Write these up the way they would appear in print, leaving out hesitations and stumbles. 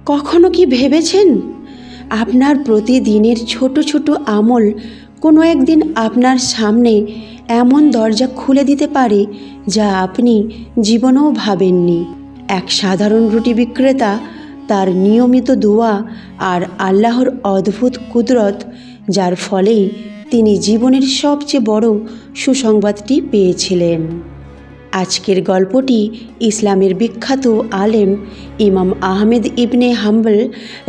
কখনো কি ভেবেছেন আপনার প্রতিদিনের ছোট ছোট আমল কোনো একদিন আপনার সামনে এমন দরজা খুলে দিতে পারে যা আপনি জীবনেও ভাবেননি। এক সাধারণ রুটি বিক্রেতা তার নিয়মিত দোয়া আর আল্লাহর অদ্ভুত কুদরত, যার ফলেই তিনি জীবনের সবচেয়ে বড় সুসংবাদটি পেয়েছিলেন। আজকের গল্পটি ইসলামের বিখ্যাত আলেম ইমাম আহমেদ ইবনে হাম্বল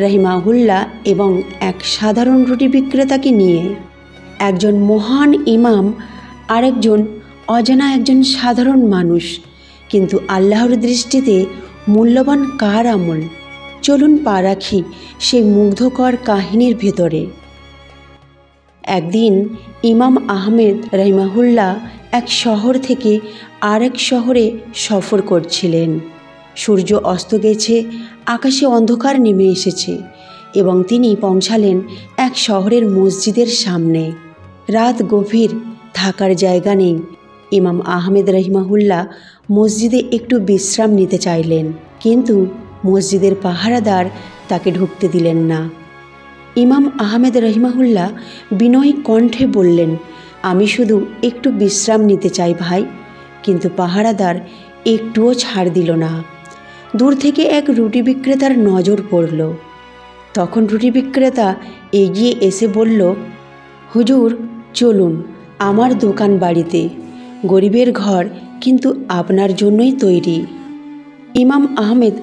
রাহিমাহুল্লাহ এবং এক সাধারণ রুটি বিক্রেতাকে নিয়ে। একজন মহান ইমাম আর অজানা একজন সাধারণ মানুষ, কিন্তু আল্লাহর দৃষ্টিতে মূল্যবান কার আমল? চলুন পা রাখি সেই মুগ্ধকর কাহিনীর ভেতরে। একদিন ইমাম আহমেদ রাহিমাহুল্লাহ এক শহর থেকে আরেক শহরে সফর করছিলেন। সূর্য অস্ত গেছে, আকাশে অন্ধকার নেমে এসেছে এবং তিনি পৌঁছালেন এক শহরের মসজিদের সামনে। রাত গভীর, থাকার জায়গা নেই। ইমাম আহমেদ রাহিমাহুল্লাহ মসজিদে একটু বিশ্রাম নিতে চাইলেন, কিন্তু মসজিদের পাহারাদার তাকে ঢুকতে দিলেন না। ইমাম আহমেদ রাহিমাহুল্লাহ বিনয়ী কণ্ঠে বললেন, আমি শুধু একটু বিশ্রাম নিতে চাই ভাই। কিন্তু পাহারাদার একটুও ছাড় দিল না। দূর থেকে এক রুটি বিক্রেতার নজর পড়ল। তখন রুটি বিক্রেতা এগিয়ে এসে বলল, হুজুর চলুন, আমার দোকান বাড়িতে, গরিবের ঘর কিন্তু আপনার জন্যই তৈরি। ইমাম আহমেদ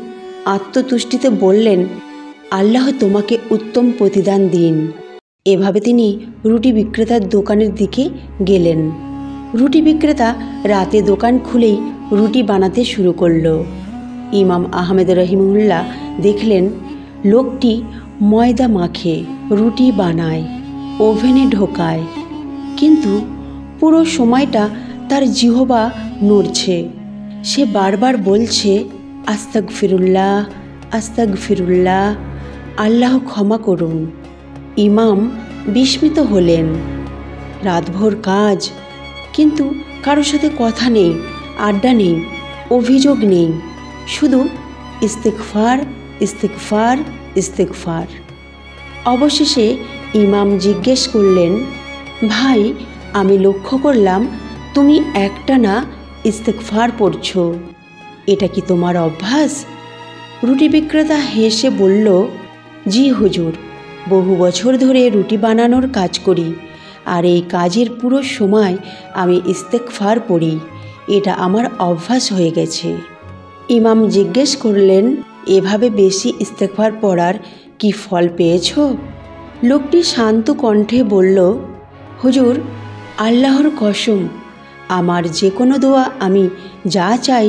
আত্মতুষ্টিতে বললেন, আল্লাহ তোমাকে উত্তম প্রতিদান দিন। এভাবে তিনি রুটি বিক্রেতার দোকানের দিকে গেলেন। রুটি বিক্রেতা রাতে দোকান খুলেই রুটি বানাতে শুরু করল। ইমাম আহমেদ রহিমুল্লাহ দেখলেন লোকটি ময়দা মাখে, রুটি বানায়, ওভেনে ঢোকায়, কিন্তু পুরো সময়টা তার জিহবা নড়ছে। সে বারবার বলছে, আস্তাগফিরুল্লাহ, আস্তাগফিরুল্লাহ, আল্লাহ ক্ষমা করুন। ইমাম বিস্মিত হলেন। রাতভর কাজ, কিন্তু কারোর সাথে কথা নেই, আড্ডা নেই, অভিযোগ নেই, শুধু ইস্তেগফার, ইস্তেগফার, ইস্তেগফার। অবশেষে ইমাম জিজ্ঞেস করলেন, ভাই, আমি লক্ষ্য করলাম তুমি একটানা ইস্তেগফার পড়ছো, এটা কি তোমার অভ্যাস? রুটি বিক্রেতা হেসে বলল, জি হুজুর, বহু বছর ধরে রুটি বানানোর কাজ করি, আর এই কাজের পুরো সময় আমি ইস্তেগফার পড়ি। এটা আমার অভ্যাস হয়ে গেছে। ইমাম জিজ্ঞেস করলেন, এভাবে বেশি ইস্তেগফার পড়ার কি ফল পেয়েছ? লোকটি শান্ত কণ্ঠে বলল, হুজুর, আল্লাহর কসম, আমার যে কোনো দোয়া আমি যা চাই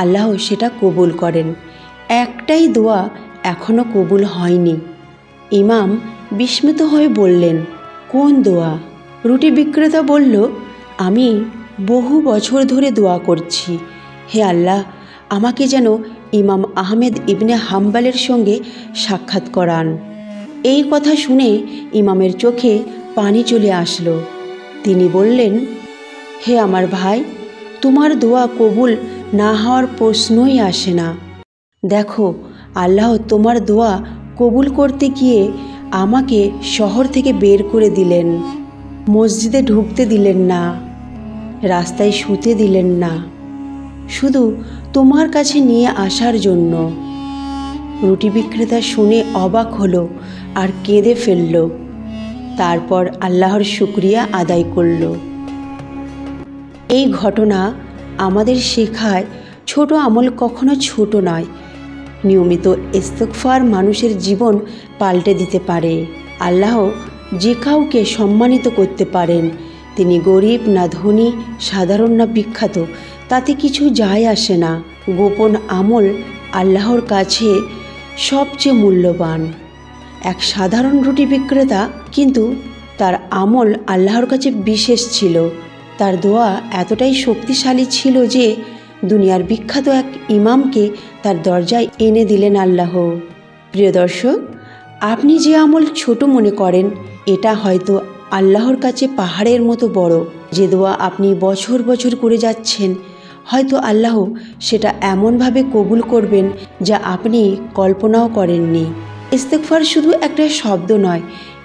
আল্লাহ সেটা কবুল করেন। একটাই দোয়া এখনও কবুল হয়নি। ইমাম বিস্মিত হয়ে বললেন, কোন দোয়া? রুটি বিক্রেতা বলল, আমি বহু বছর ধরে দোয়া করছি, হে আল্লাহ, আমাকে যেন ইমাম আহমেদ ইবনে হাম্বলের সঙ্গে সাক্ষাৎ করান। এই কথা শুনে ইমামের চোখে পানি চলে আসলো। তিনি বললেন, হে আমার ভাই, তোমার দোয়া কবুল না হওয়ার প্রশ্নই আসে না। দেখো, আল্লাহ তোমার দোয়া কবুল করতে গিয়ে আমাকে শহর থেকে বের করে দিলেন, মসজিদে ঢুকতে দিলেন না, রাস্তায় শুতে দিলেন না, শুধু তোমার কাছে নিয়ে আসার জন্য। রুটি বিক্রেতা শুনে অবাক হলো আর কেঁদে ফেলল। তারপর আল্লাহর শুকরিয়া আদায় করল। এই ঘটনা আমাদের শেখায়, ছোট আমল কখনো ছোট নয়। নিয়মিত ইস্তেগফার মানুষের জীবন পাল্টে দিতে পারে। আল্লাহ যে কাউকে সম্মানিত করতে পারেন, তিনি গরিব না ধনী, সাধারণ না বিখ্যাত, তাতে কিছু যায় আসে না। গোপন আমল আল্লাহর কাছে সবচেয়ে মূল্যবান। এক সাধারণ রুটি বিক্রেতা, কিন্তু তার আমল আল্লাহর কাছে বিশেষ ছিল। তার দোয়া এতটাই শক্তিশালী ছিল যে দুনিয়ার বিখ্যাত এক ইমামকে তার দরজায় এনে দিলেন আল্লাহ। প্রিয় দর্শক, আপনি যে আমল ছোট মনে করেন, এটা হয়তো আল্লাহর কাছে পাহাড়ের মতো বড়। যে দোয়া আপনি বছর বছর করে যাচ্ছেন, হয়তো আল্লাহ সেটা এমনভাবে কবুল করবেন যা আপনি কল্পনাও করেননি। ইস্তেগফার শুধু একটা শব্দ নয়,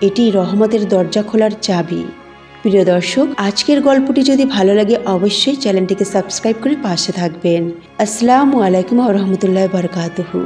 এটি রহমতের দরজা খোলার চাবি। প্রিয় দর্শক, আজকের গল্পটি যদি ভালো লাগে অবশ্যই চ্যানেলটিকে সাবস্ক্রাইব করে পাশে থাকবেন। আসসালামু আলাইকুম ওয়া রাহমাতুল্লাহি ওয়া বারাকাতুহু।